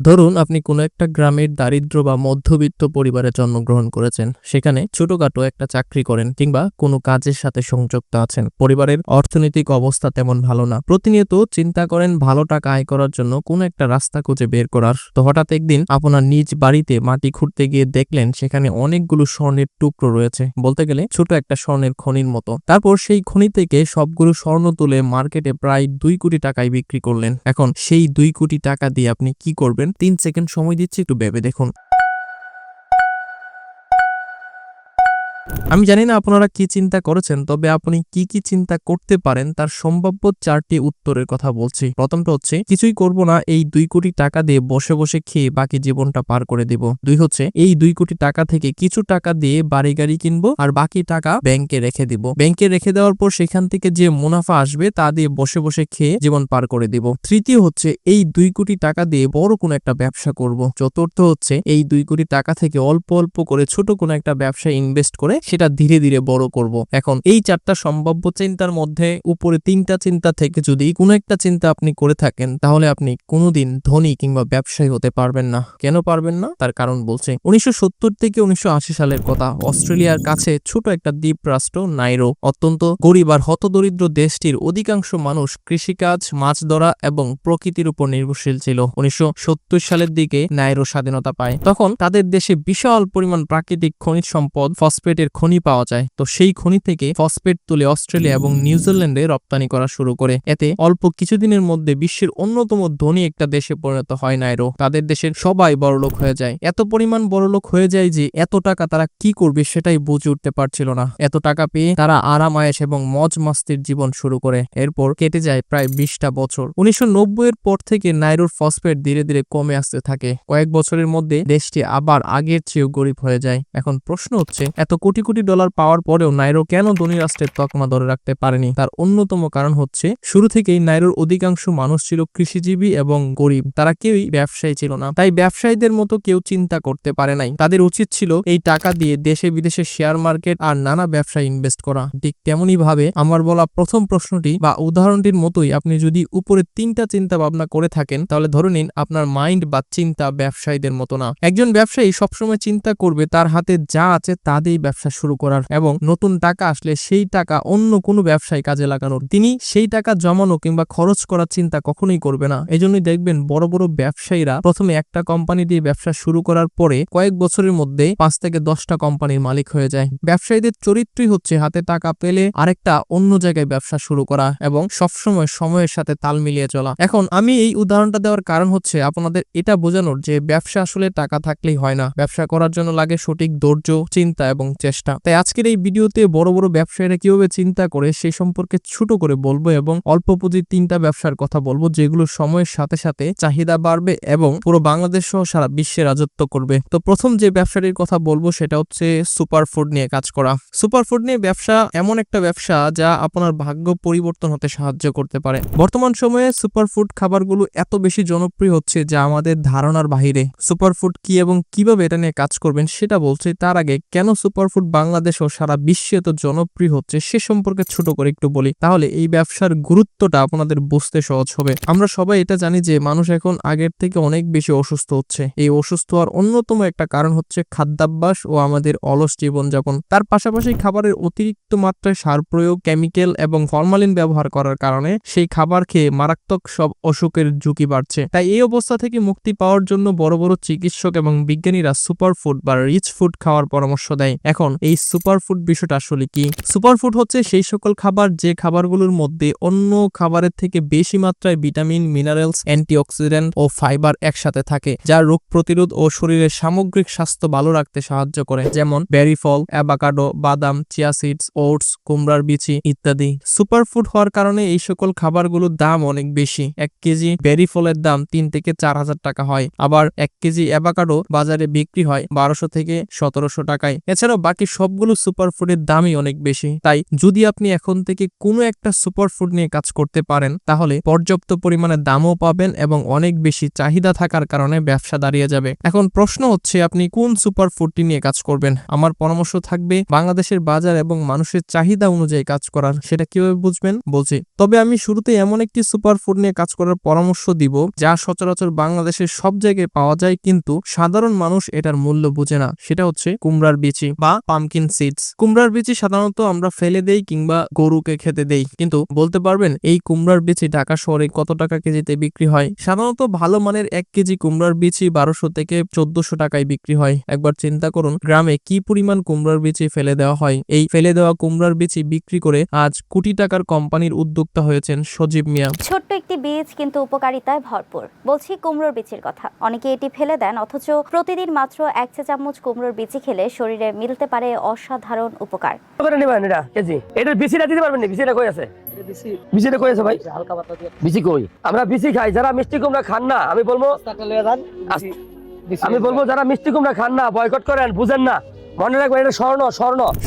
ধরুন আপনি কোনো একটা গ্রামের দারিদ্র বা মধ্যবিত্ত পরিবারে জন্মগ্রহণ করেছেন। সেখানে ছোটখাটো একটা চাকরি করেন কিংবা কোনো কাজের সাথে সংযুক্ত আছেন। পরিবারের অর্থনৈতিক অবস্থা তেমন ভালো না। প্রতিনিয়ত চিন্তা করেন ভালো টাকা আয় করার জন্য কোনো একটা রাস্তা খুঁজে বের করার। তো হঠাৎ একদিন আপনার নিজ বাড়িতে মাটি খুঁড়তে গিয়ে দেখলেন সেখানে অনেকগুলো স্বর্ণের টুকরো রয়েছে। বলতে গেলে ছোট একটা স্বর্ণের খনির মতো। তারপর সেই খনি থেকে সবগুলো স্বর্ণ তুলে মার্কেটে প্রায় 2 কোটি টাকায় বিক্রি করলেন। এখন সেই 2 কোটি টাকা দিয়ে আপনি কি করবেন? 3 সেকেন্ড সময় দিচ্ছি, একটু ভেবে দেখুন। আমি জানি না আপনারা কি চিন্তা করেছেন, তবে আপনি কি কি চিন্তা করতে পারেন তার সম্ভাব্য 4টি উত্তরের কথা বলছি। প্রথমটা হচ্ছে কিছুই করব না, এই 2 কোটি টাকা দিয়ে বসে বসে খেয়ে বাকি জীবনটা পার করে দেব। 2 হচ্ছে এই 2 কোটি টাকা থেকে কিছু টাকা দিয়ে বাড়ি গাড়ি কিনবো আর বাকি টাকা ব্যাংকে রেখে দিব। ব্যাংকে রেখে দেওয়ার পর সেখান থেকে যে মুনাফা আসবে তা দিয়ে বসে বসে খেয়ে জীবন পার করে দিব। তৃতীয় হচ্ছে এই 2 কোটি টাকা দিয়ে বড় কোনো একটা ব্যবসা করব। চতুর্থ হচ্ছে এই 2 কোটি টাকা থেকে অল্প অল্প করে ছোট কোনো একটা ব্যবসায় ইনভেস্ট করে সেটা ধীরে ধীরে বড় করব। এখন এই 4টা সম্ভাব্য চিন্তার মধ্যে উপরে 3টা চিন্তা থেকে যদি কোনো একটা চিন্তা আপনি করে থাকেন, তাহলে আপনি কোনোদিন ধনী কিংবা ব্যবসায়ী হতে পারবেন না। কেন পারবেন না তার কারণ বলছি। 1970 থেকে 1980 সালের কথা। অস্ট্রেলিয়ার কাছে ছোট একটা দ্বীপ রাষ্ট্র নাইরো। অত্যন্ত গরিব আর হতদরিদ্র দেশটির অধিকাংশ মানুষ কৃষিকাজ, মাছ ধরা এবং প্রকৃতির উপর নির্ভরশীল ছিল। 1970 সালের দিকে নাইরো স্বাধীনতা পায়। তখন তাদের দেশে বিশাল পরিমাণ প্রাকৃতিক খনিজ সম্পদ, ফসফেটের খনি পাওয়া যায়। তো সেই খনি থেকে ফসফেট তুলে অস্ট্রেলিয়া এবং নিউজিল্যান্ডে রপ্তানি করা শুরু করে। এতে অল্প কিছুদিনের মধ্যে বিশ্বের অন্যতম ধনী একটা দেশে পরিণত হয় নাইরো। তাদের দেশের সবাই বড়লোক হয়ে যায়। এত পরিমাণ বড়লোক হয়ে যায় যে এত টাকা তারা কি করবে সেটাই বুঝে উঠতে পারছিল না। এত টাকা পেয়ে তারা আরাম আয়েশ এবং মজ মাস্তির জীবন শুরু করে। এরপর কেটে যায় প্রায় 20টা বছর। 1990 এর পর থেকে নাইরোর ফসফেট ধীরে ধীরে কমে আসতে থাকে। কয়েক বছরের মধ্যে দেশটি আবার আগের চেয়েও গরিব হয়ে যায়। এখন প্রশ্ন হচ্ছে, এত কোটি কোটি ডলার পাওয়ার পরেও নাইরো কেন ধনী রাষ্ট্রের তকমা ধরে রাখতে পারেনি? তার অন্যতম কারণ হচ্ছে শুরু থেকেই নাইরোর অধিকাংশ মানুষ ছিল কৃষিজীবী এবং গরিব। তারা কেউই ব্যবসায়ী ছিল না। তাই ব্যবসায়ীদের মতো কেউ চিন্তা করতে পারে নাই। তাদের উচিত ছিল এই টাকা দিয়ে দেশে বিদেশে শেয়ার মার্কেট আর নানা ব্যবসায় ইনভেস্ট করা। ঠিক তেমনই ভাবে আমার বলা প্রথম প্রশ্নটি বা উদাহরণটির মতোই আপনি যদি উপরে 3টা চিন্তা ভাবনা করে থাকেন, তাহলে ধরে নিন আপনার মাইন্ড বা চিন্তা ব্যবসায়ীদের মতো না। একজন ব্যবসায়ী সবসময় চিন্তা করবে তার হাতে যা আছে তা দিয়েই ব্যবসা শুরু করার এবং নতুন টাকা আসলে সেই টাকা অন্য কোনো ব্যবসায় কাজে লাগানোর। তিনি সেই টাকা জমানো কিংবা খরচ করার চিন্তা কখনোই করবে না। এজন্যই দেখবেন বড় বড় ব্যবসায়ীরা প্রথমে একটা কোম্পানি দিয়ে ব্যবসা শুরু করার পরে কয়েক বছরের মধ্যে 5 থেকে 10টা কোম্পানির মালিক হয়ে যায়। ব্যবসায়ীদের চরিত্রই হচ্ছে হাতে টাকা পেলে আরেকটা অন্য জায়গায় ব্যবসা শুরু করা এবং সবসময় সময়ের সাথে তাল মিলিয়ে চলা। এখন আমি এই উদাহরণটা দেওয়ার কারণ হচ্ছে আপনাদের এটা বোঝানোর যে ব্যবসা আসলে টাকা থাকলেই হয় না। ব্যবসা করার জন্য লাগে সঠিক ধৈর্য, চিন্তা এবং চেষ্টা। তাই আজকের এই ভিডিওতে বড় বড় ব্যবসায়ীরা কিভাবে চিন্তা করে সেই সম্পর্কে ছোট করে বলবো এবং অল্প পুঁজির 3টা ব্যবসার কথা বলবো, যেগুলো সময়ের সাথে সাথে চাহিদা বাড়বে এবং পুরো বাংলাদেশ সহ সারা বিশ্বে রাজত্ব করবে। তো প্রথম যে ব্যবসাটির কথা বলবো সেটা হচ্ছে সুপারফুড নিয়ে কাজ করা। সুপারফুড নিয়ে ব্যবসা এমন একটা ব্যবসা যা আপনার ভাগ্য পরিবর্তন হতে সাহায্য করতে পারে। বর্তমান সময়ে সুপারফুড খাবারগুলো এত বেশি জনপ্রিয় হচ্ছে যা আমাদের ধারণার বাহিরে। সুপারফুড কি এবং কিভাবে এটা নিয়ে কাজ করবেন সেটা বলছি। তার আগে কেন সুপারফুড বাংলাদেশ ও সারা বিশ্বে এত জনপ্রিয় হচ্ছে সে সম্পর্কে ছোট করে একটু বলি, তাহলে এই ব্যবসার গুরুত্বটা আপনাদের বুঝতে সহজ হবে। আমরা সবাই এটা জানি যে মানুষ এখন আগের থেকে অনেক বেশি অসুস্থ হচ্ছে। এই অসুস্থ হওয়ার অন্যতম একটা কারণ হচ্ছে খাদ্যাভ্যাস ও আমাদের অলস জীবনযাপন। তার পাশাপাশি খাবারের অতিরিক্ত মাত্রায় সার প্রয়োগ, কেমিক্যাল এবং ফরমালিন ব্যবহার করার কারণে সেই খাবার খেয়ে মারাত্মক সব অসুখের ঝুঁকি বাড়ছে। তাই এই অবস্থা থেকে মুক্তি পাওয়ার জন্য বড় বড় চিকিৎসক এবং বিজ্ঞানীরা সুপারফুড বা রিচ ফুড খাওয়ার পরামর্শ দেয়। এখন এই সুপারফুড বিষয়টা আসলে কি? সুপারফুড হচ্ছে সেই সকল খাবার যে খাবারগুলোর মধ্যে অন্য খাবারের থেকে বেশি মাত্রায় ভিটামিন, মিনারেলস, অ্যান্টিঅক্সিডেন্ট ও ফাইবার একসাথে থাকে, যা রোগ প্রতিরোধ ও শরীরের সামগ্রিক স্বাস্থ্য ভালো রাখতে সাহায্য করে। যেমন বেরি ফল, অ্যাভোকাডো, বাদাম, চিয়া সিডস, ওটস, কুমড়ার বিচি ইত্যাদি। সুপারফুড হওয়ার কারণে এই সকল খাবারগুলোর দাম অনেক বেশি। 1 কেজি বেরি ফলের দাম 3 থেকে 4,000 টাকা হয়। আবার 1 কেজি অ্যাভোকাডো বাজারে বিক্রি হয় 1200 থেকে 1700 টাকায়। এছাড়াও বাকি সব সবগুলো সুপারফুডের দামই অনেক বেশি। তাই যদি আপনি এখন থেকে কোনো একটা সুপারফুড নিয়ে কাজ করতে পারেন তাহলে পর্যাপ্ত পরিমাণে দামও পাবেন এবং অনেক বেশি চাহিদা থাকার কারণে ব্যবসা দাঁড়িয়ে যাবে। এখন প্রশ্ন হচ্ছে আপনি কোন সুপারফুডটি নিয়ে কাজ করবেন। আমার পরামর্শ থাকবে বাংলাদেশের বাজার এবং মানুষের চাহিদা অনুযায়ী কাজ করার। সেটা কিভাবে বুঝবেন বলছি। তবে আমি শুরুতে এমন একটি সুপারফুড নিয়ে কাজ করার পরামর্শ দিব যা সচরাচর বাংলাদেশের সব জায়গায় পাওয়া যায় কিন্তু সাধারণ মানুষ এটার মূল্য বুঝে না। সেটা হচ্ছে কুমড়ার বিচি বা পামকিন সিডস। কুমড়ার বিচি সাধারণত আমরা ফেলে দেই কিংবা গরুকে খেতে দেই, কিন্তু বলতে পারবেন এই কুমড়ার বিচি ঢাকা শহরে কত টাকা কেজিতে বিক্রি হয়? সাধারণত ভালো মানের 1 কেজি কুমড়ার বিচি 1200 থেকে 1400 টাকায় বিক্রি হয়। একবার চিন্তা করুন গ্রামে কি পরিমাণ কুমড়ার বিচি ফেলে দেওয়া হয়। এই ফেলে দেওয়া কুমড়ার বিচি বিক্রি করে আজ কোটি টাকার কোম্পানির উদ্যোক্তা হয়েছেন সজীব মিয়া। ছোট্ট একটি বীজ কিন্তু উপকারিতায় ভরপুর। বলছি কুমড়োর বীজের কথা। অনেকে এটি ফেলে দেন, অথচ প্রতিদিন মাত্র 1 চা চামচ কুমড়োর বীজ খেলে শরীরে মিলতে পারে অসাধারণ উপকার। এটার বিচিটা দিতে পারবেন না? বিচিটা কই আছে? বিচিটা কই আছে ভাই? হালকা পাতলা দিয়ে বিচি কই? আমরা বিচি খাই, যারা মিষ্টি কুমড়া খান না আমি বলবো যারা মিষ্টি কুমড়া খান না বয়কট করেন, বুঝেন না, মনে রাখবেন এটা স্বর্ণ।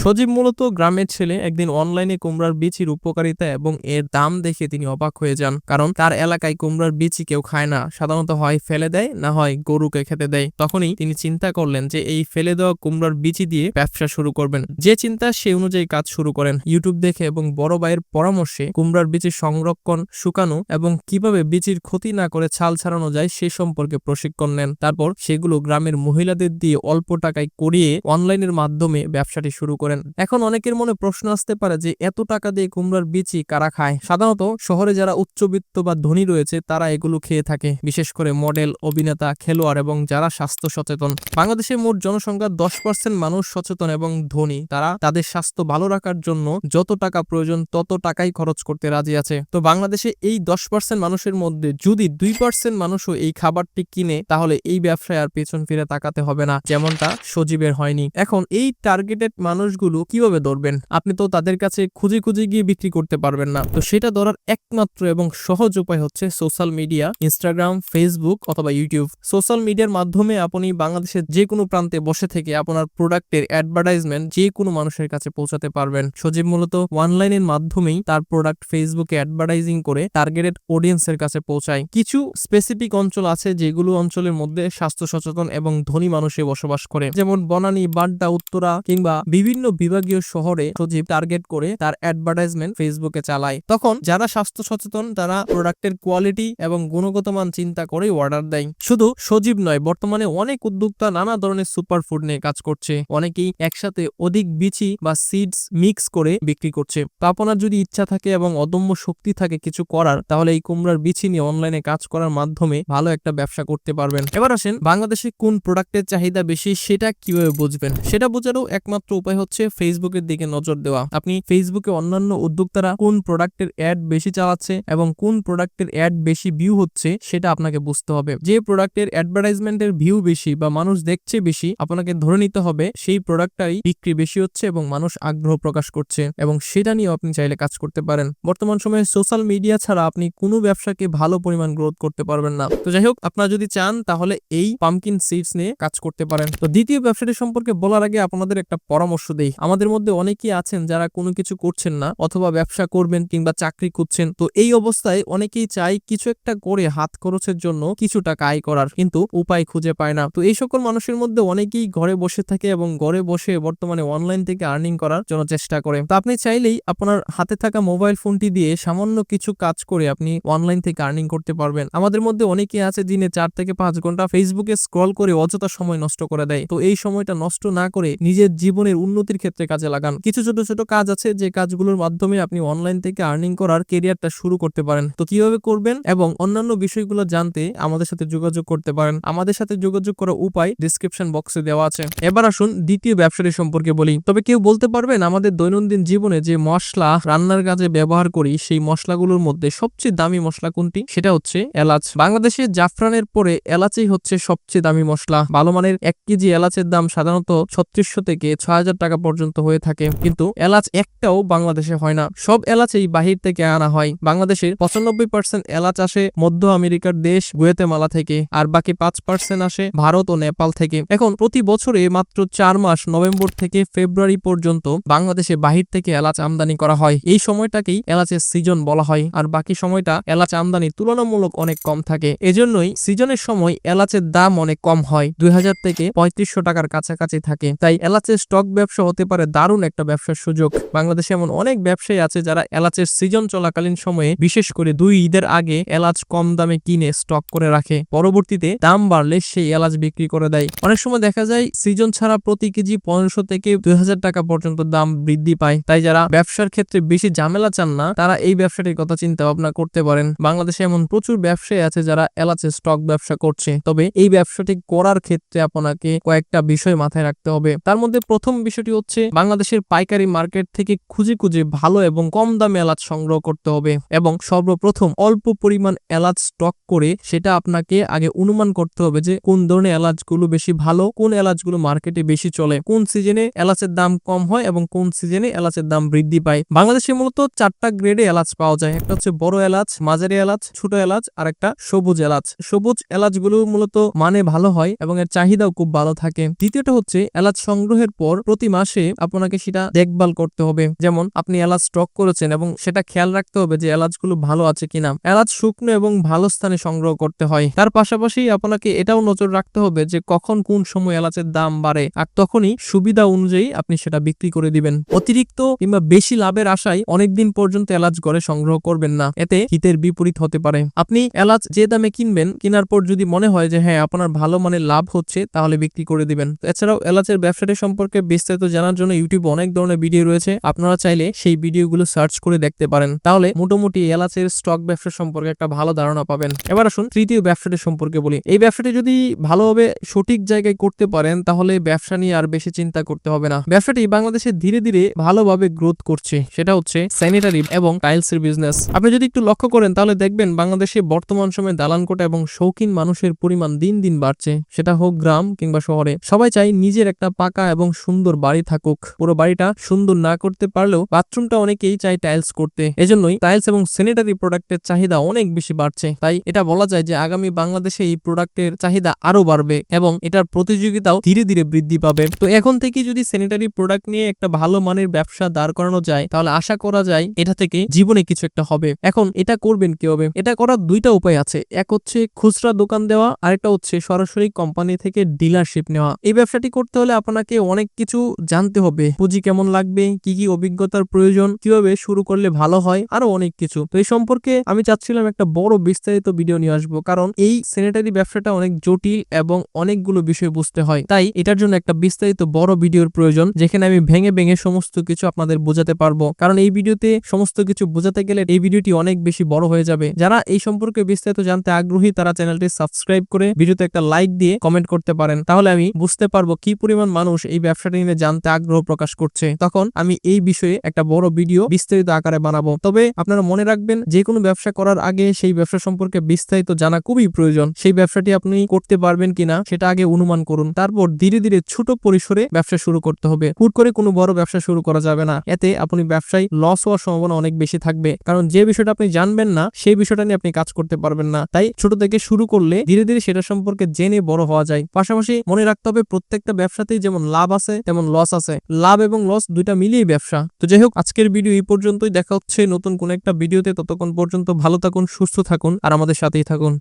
সজীব মূলত গ্রামের ছেলে। একদিন অনলাইনে কুমড়ার বিচির উপকারিতা এবং এর দাম দেখে তিনি অবাক হয়ে যান, কারণ তার এলাকায় কুমড়ার বিচি কেউ খায় না। সাধারণত হয় ফেলে দেয়, না হয় গরুকে খেতে দেয়। তখনই তিনি চিন্তা করলেন যে এই ফেলে দেওয়া কুমড়ার বিচি দিয়ে ব্যবসা শুরু করবেন। যে চিন্তা সেই অনুযায়ী কাজ শুরু করেন। ইউটিউব দেখে এবং বড় ভাইয়ের পরামর্শে কুমড়ার বিচি সংরক্ষণ, শুকানো এবং কিভাবে বিচির ক্ষতি না করে ছাল ছাড়ানো যায় সে সম্পর্কে প্রশিক্ষণ নেন। তারপর সেগুলো গ্রামের মহিলাদের দিয়ে অল্প টাকায় করিয়ে অনলাইনের মাধ্যমে ব্যবসাটি শুরু করেন। এখন অনেকের মনে প্রশ্ন আসতে পারে যে এত টাকা দিয়ে কুমড়ার বিচি কারা খায়? সাধারণত শহরে যারা উচ্চবিত্ত বা ধনী রয়েছে তারা এগুলো খেয়ে থাকে, বিশেষ করে মডেল, অভিনেতা, খেলোয়াড় এবং যারা স্বাস্থ্য সচেতন। বাংলাদেশের মোট জনসংখ্যার 10% মানুষ সচেতন এবং ধনী। তারা তাদের স্বাস্থ্য ভালো রাখার জন্য যত টাকা প্রয়োজন তত টাকাই খরচ করতে রাজি আছে। তো বাংলাদেশে এই 10% মানুষের মধ্যে যদি 2% মানুষও এই খাবারটি কিনে তাহলে এই ব্যবসায় আর পেছন ফিরে তাকাতে হবে না, যেমনটা সজীবের হয়নি। এখন এই টার্গেটেড মানুষগুলো কিভাবে ধরবেন? আপনি তো তাদের কাছে খুঁজে গিয়ে বিক্রি করতে পারবেন না। তো সেটা ধরার একমাত্র এবং সহজ উপায় হচ্ছে সোশ্যাল মিডিয়া, ইনস্টাগ্রাম, ফেসবুক অথবা ইউটিউব। সোশ্যাল মিডিয়ার মাধ্যমে আপনি বাংলাদেশের যে কোনো প্রান্তে বসে থেকে আপনার প্রোডাক্টের অ্যাডভার্টাইজমেন্ট যে কোনো মানুষের কাছে পৌঁছাতে পারবেন। সজীব মূলত অনলাইনের মাধ্যমেই তার প্রোডাক্ট ফেসবুকে অ্যাডভার্টাইজিং করে টার্গেটেড অডিয়েন্সের কাছে পৌঁছায়। কিছু স্পেসিফিক অঞ্চল আছে যেগুলো অঞ্চলের মধ্যে স্বাস্থ্য সচেতন এবং ধনী মানুষে বসবাস করে, যেমন বনানী, বাড্ডা, উত্তরা কিংবা বিভিন্ন বিভাগীয় শহরে সজীব টার্গেট করে তার অ্যাডভার্টাইজমেন্ট ফেসবুকে চালায়। তখন যারা স্বাস্থ্য সচেতন তারা প্রোডাক্টের কোয়ালিটি এবং গুণগত মান চিন্তা করে অর্ডার দেয়। শুধু সজীব নয়, বর্তমানে অনেক উদ্যোক্তা নানা ধরনের সুপারফুড নিয়ে কাজ করছে। অনেকেই একসাথে অধিক বিচি বা সিডস মিক্স করে বিক্রি করছে। তো আপনার যদি ইচ্ছা থাকে এবং অদম্য শক্তি থাকে কিছু করার, তাহলে এই কুমড়ার বিচি নিয়ে অনলাইনে কাজ করার মাধ্যমে ভালো একটা ব্যবসা করতে পারবেন। এবার আসেন বাংলাদেশে কোন প্রোডাক্টের চাহিদা বেশি সেটা কিভাবে বুঝবেন। সেটা বোঝারও একমাত্র উপায় হচ্ছে ফেসবুকের দিকে নজর দেওয়া। আপনি ফেসবুকে অন্যান্য উদ্যোক্তারা কোন প্রোডাক্টের অ্যাড বেশি চালাচ্ছে এবং কোন প্রোডাক্টের অ্যাড বেশি ভিউ হচ্ছে সেটা আপনাকে বুঝতে হবে। যে প্রোডাক্টের অ্যাডভার্টাইজমেন্টের ভিউ বেশি বা মানুষ দেখছে বেশি, আপনাকে ধরে নিতে হবে সেই প্রোডাক্টটাই বিক্রি বেশি হচ্ছে এবং মানুষ আগ্রহ প্রকাশ করছে, এবং সেটা নিয়েও আপনি চাইলে কাজ করতে পারেন। বর্তমান সময়ে সোশ্যাল মিডিয়া ছাড়া আপনি কোনো ব্যবসাকে ভালো পরিমাণ গ্রোথ করতে পারবেন না। তো যাই হোক, আপনারা যদি চান তাহলে এই পামকিন সিডস নিয়ে কাজ করতে পারেন। তো দ্বিতীয় ব্যবসাটি সম্পর্কে বলার আগে আপনাদের একটা পরামর্শ দেই। আমাদের মধ্যে অনেকেই আছেন যারা কোনো কিছু করছেন না অথবা ব্যবসা করবেন কিংবা চাকরি করছেন। তো এই অবস্থায় অনেকেই চাই কিছু একটা করে হাত খরচের জন্য কিছু টাকা আয় করার, কিন্তু উপায় খুঁজে পায় না। তো এই সকল মানুষের মধ্যে অনেকেই ঘরে বসে থাকে এবং ঘরে বসে বর্তমানে অনলাইন থেকে আর্নিং করার জন্য চেষ্টা করে। তো আপনি চাইলেই আপনার হাতে থাকা মোবাইল ফোনটি দিয়ে সামান্য কিছু কাজ করে আপনি অনলাইন থেকে আর্নিং করতে পারবেন। আমাদের মধ্যে অনেকেই আছে দিনে 4 থেকে 5 ঘন্টা ফেসবুকে স্ক্রল করে অযথা সময় নষ্ট করে দেয়। তো এই সময়টা নষ্ট না করে নিজের জীবনের উন্নতির ক্ষেত্রে কাজে লাগান। কিছু ছোট ছোট কাজ আছে যে কাজগুলোর মাধ্যমে আপনি অনলাইন থেকে আর্নিং করার ক্যারিয়ারটা শুরু করতে পারেন। তো কিভাবে করবেন এবং অন্যান্য বিষয়গুলো জানতে আমাদের সাথে যোগাযোগ করতে পারেন। আমাদের সাথে যোগাযোগ করার উপায় ডেসক্রিপশন বক্সে দেওয়া আছে। এবার আসুন দ্বিতীয় ব্যবসাটি সম্পর্কে বলি। তবে কেউ বলতে পারবেন আমাদের দৈনন্দিন জীবনে যে মশলা রান্নার কাজে ব্যবহার করি সেই মশলাগুলোর মধ্যে সবচেয়ে দামি মশলা কোনটি? সেটা হচ্ছে এলাচ। বাংলাদেশে জাফরানের পরে এলাচই হচ্ছে সবচেয়ে দামি মশলা। ভালো মানের 1 কেজি এলাচের দাম সাধারণত 3600 থেকে 6000 টাকা পর্যন্ত হয়ে থাকে। কিন্তু এলাচ একটাও বাংলাদেশে হয় না, সব এলাচই বাহির থেকে আনা হয়। বাংলাদেশের 95% এলাচ আসে মধ্য আমেরিকার দেশ গুয়েতেমালা থেকে, আর বাকি 5% আসে ভারত ও নেপাল থেকে। এখন প্রতি বছরে মাত্র 4 মাস নভেম্বর থেকে ফেব্রুয়ারি পর্যন্ত বাংলাদেশে বাহির থেকে এলাচ আমদানি করা হয়। এই সময়টাকেই এলাচের সিজন বলা হয়, আর বাকি সময়টা এলাচ আমদানি তুলনামূলক অনেক কম থাকে। এজন্যই সিজনের সময় এলাচের দাম অনেক কম হয়, 2000 থেকে 3500 টাকার কাছাকাছি থাকে। তাই এলাচের স্টক ব্যবসা হতে পারে দারুণ একটা ব্যবসার সুযোগ। বাংলাদেশে এমন অনেক ব্যবসায়ী আছে যারা এলাচের সিজন চলাকালীন সময়ে, বিশেষ করে 2 ঈদের আগে এলাচ কম দামে কিনে স্টক করে রাখে, পরবর্তীতে দাম বাড়লে সেই এলাচ বিক্রি করে দেয়। অনেক সময় দেখা যায় সিজন ছাড়া প্রতি কেজি 1500 থেকে 2000 টাকা পর্যন্ত দাম বৃদ্ধি পায়। তাই যারা ব্যবসার ক্ষেত্রে বেশি ঝামেলা চান না, তারা এই ব্যবসাটির কথা চিন্তা ভাবনা করতে পারেন। বাংলাদেশে এমন প্রচুর ব্যবসায়ী আছে যারা এলাচের স্টক ব্যবসা করছে, তবে এই ব্যবসাটি করার ক্ষেত্রে আপনাকে কয়েকটা বিষয় মাথায় রাখতে হবে। তার মধ্যে প্রথম বিষয়টি হচ্ছে বাংলাদেশের পাইকারি মার্কেট থেকে খুঁজে খুঁজে ভালো এবং কম দামে এলাচ সংগ্রহ করতে হবে, এবং সর্বপ্রথম অল্প পরিমাণ এলাচ স্টক করে সেটা আপনাকে আগে অনুমান করতে হবে যে কোন ধরনের এলাচগুলো বেশি ভালো, কোন এলাচগুলো মার্কেটে বেশি চলে, কোন সিজনে এলাচের দাম কম হয় এবং কোন সিজনে এলাচের দাম বৃদ্ধি পায়। বাংলাদেশে মূলত 4টা গ্রেডে এলাচ পাওয়া যায়। একটা হচ্ছে বড় এলাচ, মাঝারি এলাচ, ছোট এলাচ, আর একটা সবুজ এলাচ। সবুজ এলাচগুলো মূলত মানে ভালো হয় এবং এর চাহিদাও খুব ভালো থাকে। দ্বিতীয়টা হচ্ছে এলাচ সংগ্রহের পর প্রতি মাসে আপনাকে সেটা দেখভাল করতে হবে। যেমন আপনি এলাচ স্টক করেছেন এবং সেটা খেয়াল রাখতে হবে যে এলাচগুলো ভালো আছে কিনা। এলাচ শুকনো এবং ভালো স্থানে সংগ্রহ করতে হয়। তার পাশাপাশি আপনাকে এটাও নজর রাখতে হবে যে কখন কোন সময় এলাচের দাম বাড়ে, আর তখনই সুবিধা অনুযায়ী আপনি সেটা বিক্রি করে দিবেন। অতিরিক্ত কিংবা বেশি লাভের আশায় অনেকদিন পর্যন্ত এলাচ ঘরে সংগ্রহ করবেন না, এতে হিতের বিপরীত হতে পারে। আপনি এলাচ যে দামে কিনবেন, কেনার পর যদি মনে হয় যে হ্যাঁ আপনার ভালো মানের লাভ হচ্ছে, তাহলে বিক্রি করে দিবেন। এছাড়াও এলাচের ব্যবসাটি সম্পর্কে বিস্তারিত জানার জন্য ইউটিউবে অনেক ধরনের ভিডিও রয়েছে, আপনারা চাইলে সেই ভিডিওগুলো সার্চ করে দেখতে পারেন, তাহলে মোটামুটি এলাচের স্টক ব্যবসা সম্পর্কে একটা ভালো ধারণা পাবেন। এবার আসুন তৃতীয় ব্যবসাটি সম্পর্কে বলি। এই ব্যবসাটি যদি ভালোভাবে সঠিক জায়গায় করতে পারেন, তাহলে ব্যবসা নিয়ে আর বেশি চিন্তা করতে হবে না। ব্যবসাটি বাংলাদেশে ধীরে ধীরে ভালোভাবে গ্রোথ করছে, সেটা হচ্ছে স্যানিটারি এবং টাইলসের বিজনেস। আপনি যদি একটু লক্ষ্য করেন তাহলে দেখবেন বাংলাদেশে বর্তমান সময়ে দালান কোঠা এবং শৌখিন মানুষের পরিমাণ দিন দিন বাড়ছে, সেটা হোক গ্রাম কিংবা শহরে। সবাই চাই নিজের একটা পাকা এবং সুন্দর বাড়ি থাকুক। পুরো বাড়িটা সুন্দর না করতে পারলেও বাথরুমটা অনেকেই চাই টাইলস করতে। এজন্যই টাইলস এবং স্যানিটারি প্রোডাক্টের চাহিদা অনেক বেশি বাড়ছে। তাই এটা বলা যায় যে আগামী বাংলাদেশে এই প্রোডাক্টের চাহিদা আরো বাড়বে এবং এটার প্রতিযোগিতাও ধীরে ধীরে বৃদ্ধি পাবে। তো এখন থেকে যদি স্যানিটারি প্রোডাক্ট নিয়ে একটা ভালো মানের ব্যবসা দাঁড় করানো যায়, তাহলে আশা করা যায় এটা থেকে জীবনে কিছু একটা হবে। এখন এটা করবেন কিভাবে? এটা করার দুইটা উপায় আছে। এক হচ্ছে খুচরা দোকান দেওয়া, আরেকটা হচ্ছে সরাসরি কোম্পানি থেকে ডিলারশিপ নেওয়া। এই ব্যবসাটি করতে হলে আপনাকে অনেক কিছু জানতে হবে, পুঁজি কেমন লাগবে, কি কি অভিজ্ঞতার প্রয়োজন, কিভাবে শুরু করলে ভালো হয়, আরো অনেক কিছু। তো এই সম্পর্কে আমি চাচ্ছিলাম একটা বড় বিস্তারিত ভিডিও নিয়ে আসবো, কারণ এই স্যানিটারি ব্যবসাটা অনেক জটিল এবং অনেকগুলো বিষয় বুঝতে হয়। তাই এটার জন্য একটা বিস্তারিত বড় ভিডিওর প্রয়োজন, যেখানে আমি ভেঙে ভেঙে সমস্ত কিছু আপনাদের বোঝাতে পারবো। কারণ এই ভিডিওতে সমস্ত কিছু বোঝাতে গেলে এই ভিডিওটি অনেক বেশি বড় হয়ে যাবে। যারা এই সম্পর্কে বিস্তারিত জানতে আগ্রহী, তারা চ্যানেলটি সাবস্ক্রাইব করে ভিডিওতে একটা লাইক দিয়ে কমেন্ট করতে পারেন, তাহলে আমি বুঝতে পারবো কি পরিমাণ মানুষ এই ব্যবসাটি নিয়ে জানতে আগ্রহ প্রকাশ করছে। তখন আমি এই বিষয়ে একটা বড় ভিডিও বিস্তারিত আকারে বানাবো। তবে আপনারা মনে রাখবেন, যে কোনো ব্যবসা করার আগে সেই ব্যবসা সম্পর্কে বিস্তারিত জানা খুবই প্রয়োজন। সেই ব্যবসাটি আপনি করতে পারবেন কিনা সেটা আগে অনুমান করুন, তারপর ধীরে ধীরে ছোট পরিসরে ব্যবসা শুরু করতে হবে। হুট করে কোনো বড় ব্যবসা শুরু করা যাবে না, এতে আপনি ব্যবসায় লস হওয়ার সম্ভাবনা অনেক বেশি থাকবে। কারণ যে বিষয়টা আপনি জানবেন না, সেই বিষয়টা নিয়ে আপনি কাজ করতে পারবেন না। তাই ছোট থেকে শুরু করলে ধীরে ধীরে সেটা সম্পর্কে জেনে বড় হওয়া যায়। পাশাপাশি মনে রাখতে হবে, প্রত্যেকটা ব্যবসাতেই যেমন লাভ আছে তেমন লস আছে। লাভ এবং লস দুইটা মিলিয়ে ব্যবসা। তো যাই হোক, আজকের ভিডিও এই পর্যন্তই। দেখা হচ্ছে নতুন কোন একটা ভিডিওতে। ততক্ষণ পর্যন্ত ভালো থাকুন, সুস্থ থাকুন আর আমাদের সাথেই থাকুন।